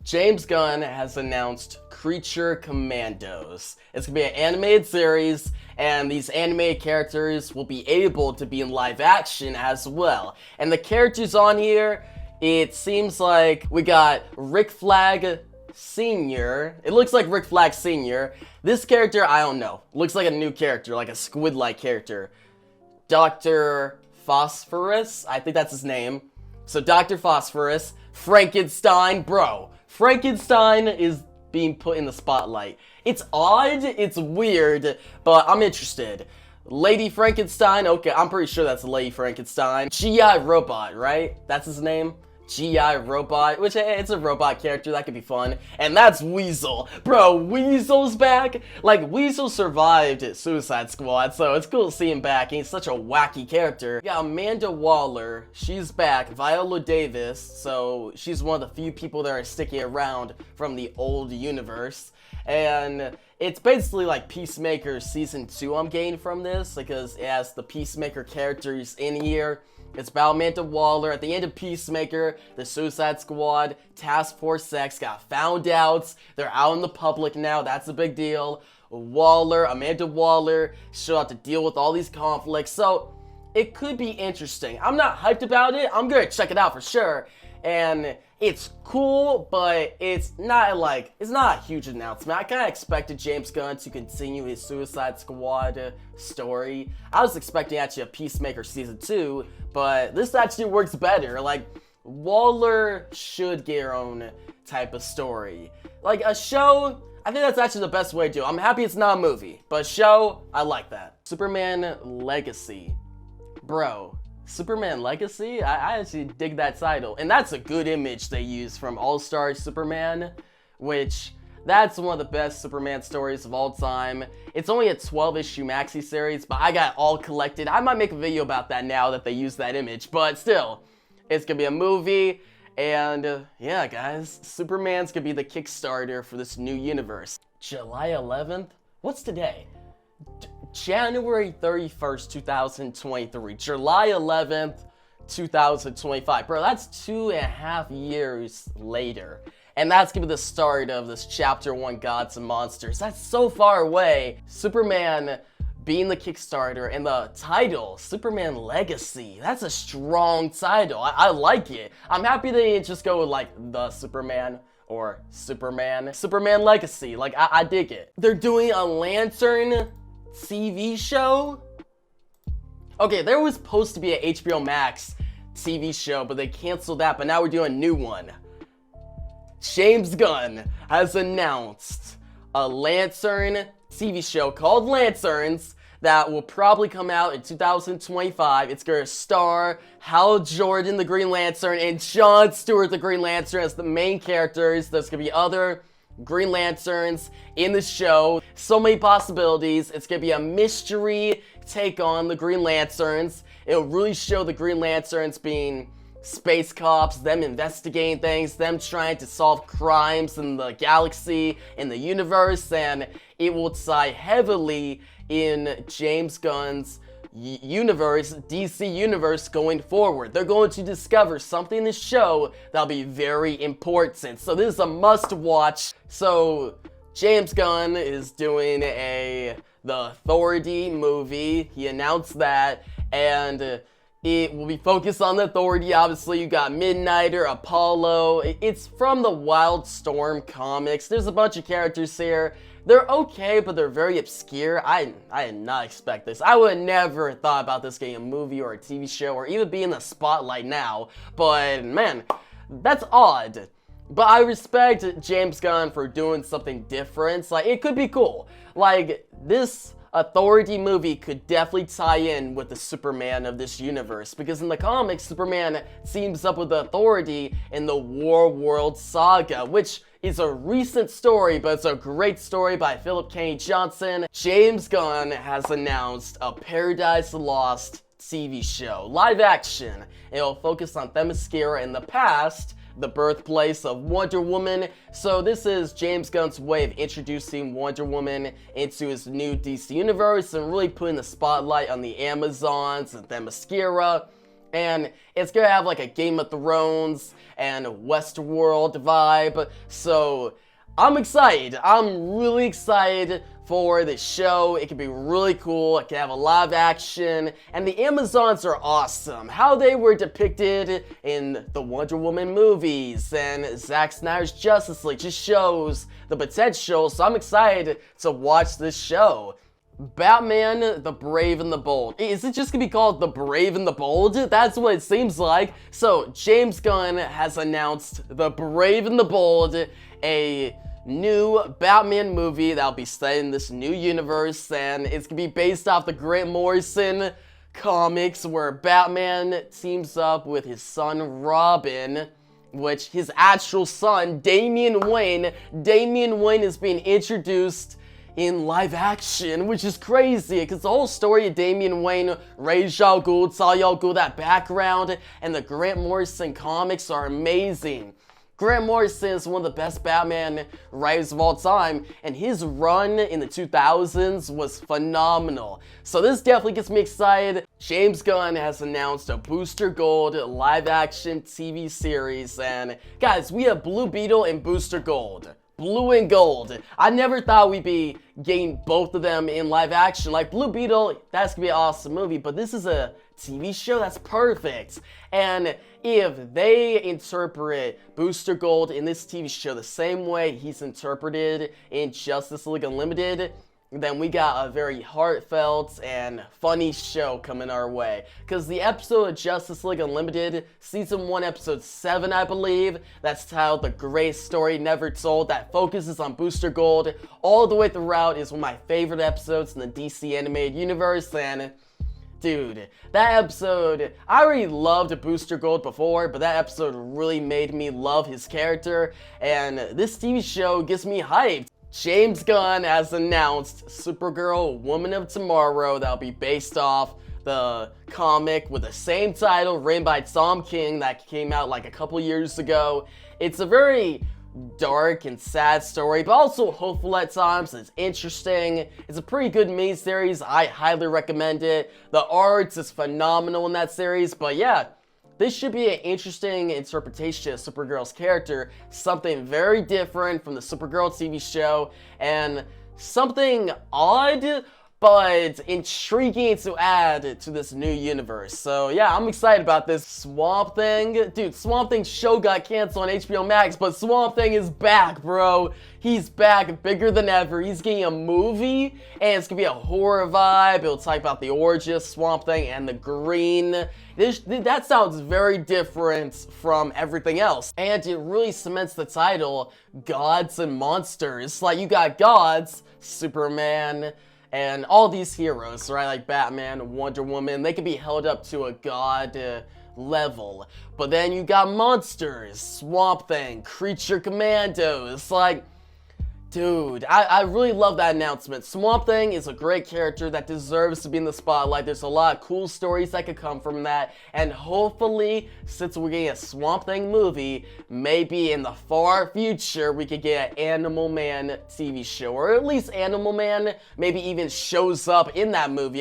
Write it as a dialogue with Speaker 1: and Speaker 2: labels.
Speaker 1: James Gunn has announced Creature Commandos. It's gonna be an animated series, and these animated characters will be able to be in live action as well. And the characters on here, it seems like we got Rick Flag Sr. It looks like Rick Flag Sr. This character, I don't know. Looks like a new character, like a squid-like character. Dr. Phosphorus, I think that's his name. So Dr. Phosphorus, Frankenstein, bro. Frankenstein is being put in the spotlight. It's odd, it's weird, but I'm interested. Lady Frankenstein, okay, I'm pretty sure that's Lady Frankenstein. G.I. Robot, right? That's his name? G.I. Robot, which, hey, it's a robot character, that could be fun. And that's Weasel. Bro, Weasel's back? Like, Weasel survived Suicide Squad, so it's cool to see him back, and he's such a wacky character. We got Amanda Waller, she's back. Viola Davis, so she's one of the few people that are sticking around from the old universe. And it's basically like Peacemaker Season 2 I'm getting from this, because it has the Peacemaker characters in here. It's about Amanda Waller. At the end of Peacemaker, the Suicide Squad Task Force X got found out. They're out in the public now. That's a big deal. Amanda Waller, she'll have to deal with all these conflicts. So it could be interesting. I'm not hyped about it. I'm gonna check it out for sure. And it's cool, but it's not a huge announcement. I kind of expected James Gunn to continue his Suicide Squad story. I was expecting actually a Peacemaker Season 2, but this actually works better. Like, Waller should get her own type of story. Like, a show, I think that's actually the best way to do it. I'm happy it's not a movie, but a show, I like that. Superman Legacy. Bro. Superman Legacy? I actually dig that title. And that's a good image they use from All-Star Superman, which that's one of the best Superman stories of all time. It's only a 12-issue maxi series, but I got it all collected. I might make a video about that now that they use that image, but still, it's gonna be a movie. And yeah, guys, Superman's gonna be the Kickstarter for this new universe. July 11th? What's today? January 31st, 2023. July 11th, 2025. Bro, that's 2.5 years later. And that's gonna be the start of this Chapter 1 Gods and Monsters. That's so far away. Superman being the Kickstarter, and the title, Superman Legacy. That's a strong title. I like it. I'm happy they didn't just go with like the Superman or Superman. Superman Legacy. Like, I dig it. They're doing a Lantern TV show? Okay, there was supposed to be an HBO Max TV show, but they canceled that, but now we're doing a new one. James Gunn has announced a Lantern TV show called Lanterns that will probably come out in 2025. It's gonna star Hal Jordan, the Green Lantern, and John Stewart, the Green Lantern, as the main characters. There's gonna be other Green Lanterns in the show. So many possibilities. It's gonna be a mystery take on the Green Lanterns. It'll really show the Green Lanterns being space cops, them investigating things, them trying to solve crimes in the galaxy, in the universe, and it will tie heavily in James Gunn's universe, DC universe going forward. They're going to discover something in the show that'll be very important. So this is a must watch. So James Gunn is doing the Authority movie. He announced that, and it will be focused on the Authority. Obviously, you got Midnighter, Apollo. It's from the Wildstorm comics. There's a bunch of characters here. They're okay, but they're very obscure. I did not expect this. I would have never thought about this getting a movie or a TV show or even being in the spotlight now. But man, that's odd. But I respect James Gunn for doing something different. Like, it could be cool. Like, this Authority movie could definitely tie in with the Superman of this universe, because in the comics, Superman teams up with the Authority in the War World Saga, which is a recent story, but it's a great story by Philip Kennedy Johnson. James Gunn has announced a Paradise Lost TV show, live action. It'll focus on Themyscira in the past, the birthplace of Wonder Woman. So this is James Gunn's way of introducing Wonder Woman into his new DC universe and really putting the spotlight on the Amazons and Themyscira. and it's gonna have like a Game of Thrones and Westworld vibe. So I'm excited. I'm really excited for this show. It can be really cool. It can have a lot of action, and the Amazons are awesome. How they were depicted in the Wonder Woman movies and Zack Snyder's Justice League just shows the potential, so I'm excited to watch this show. Batman, the Brave and the Bold. Is it just gonna be called The Brave and the Bold? That's what it seems like. So, James Gunn has announced The Brave and the Bold, a new Batman movie that'll be set in this new universe, and it's gonna be based off the Grant Morrison comics where Batman teams up with his son Robin, which his actual son, Damian Wayne is being introduced in live action, which is crazy, because the whole story of Damian Wayne, Ra's al Ghul, Talia al Ghul, that background, and the Grant Morrison comics are amazing. Grant Morrison is one of the best Batman writers of all time, and his run in the 2000s was phenomenal. So this definitely gets me excited. James Gunn has announced a Booster Gold live-action TV series, and guys, we have Blue Beetle and Booster Gold. Blue and Gold. I never thought we'd be getting both of them in live action. Like Blue Beetle, that's gonna be an awesome movie, but this is a TV show that's perfect. And if they interpret Booster Gold in this TV show the same way he's interpreted in Justice League Unlimited, then we got a very heartfelt and funny show coming our way. Because the episode of Justice League Unlimited, Season 1, Episode 7, I believe, that's titled The Great Story Never Told, that focuses on Booster Gold all the way throughout, is one of my favorite episodes in the DC animated universe, and dude, that episode, I already loved Booster Gold before, but that episode really made me love his character, and this TV show gets me hyped. James Gunn has announced Supergirl, Woman of Tomorrow, that'll be based off the comic with the same title, written by Tom King, that came out like a couple years ago. It's a very dark and sad story, but also hopeful at times. It's interesting. It's a pretty good miniseries. I highly recommend it. The art is phenomenal in that series, but yeah, this should be an interesting interpretation of Supergirl's character, something very different from the Supergirl TV show, and something odd but intriguing to add to this new universe. So yeah, I'm excited about this. Swamp Thing, dude, Swamp Thing's show got canceled on HBO Max, but Swamp Thing is back, bro. He's back, bigger than ever. He's getting a movie, and it's gonna be a horror vibe. It'll talk about the origin of Swamp Thing and the Green. That sounds very different from everything else, and it really cements the title, Gods and Monsters. Like, you got gods, Superman, and all these heroes, right, like Batman, Wonder Woman, they can be held up to a god level. But then you got monsters, Swamp Thing, Creature Commandos, like, dude, I really love that announcement. Swamp Thing is a great character that deserves to be in the spotlight. There's a lot of cool stories that could come from that, and hopefully, since we're getting a Swamp Thing movie, maybe in the far future, we could get an Animal Man TV show, or at least Animal Man maybe even shows up in that movie.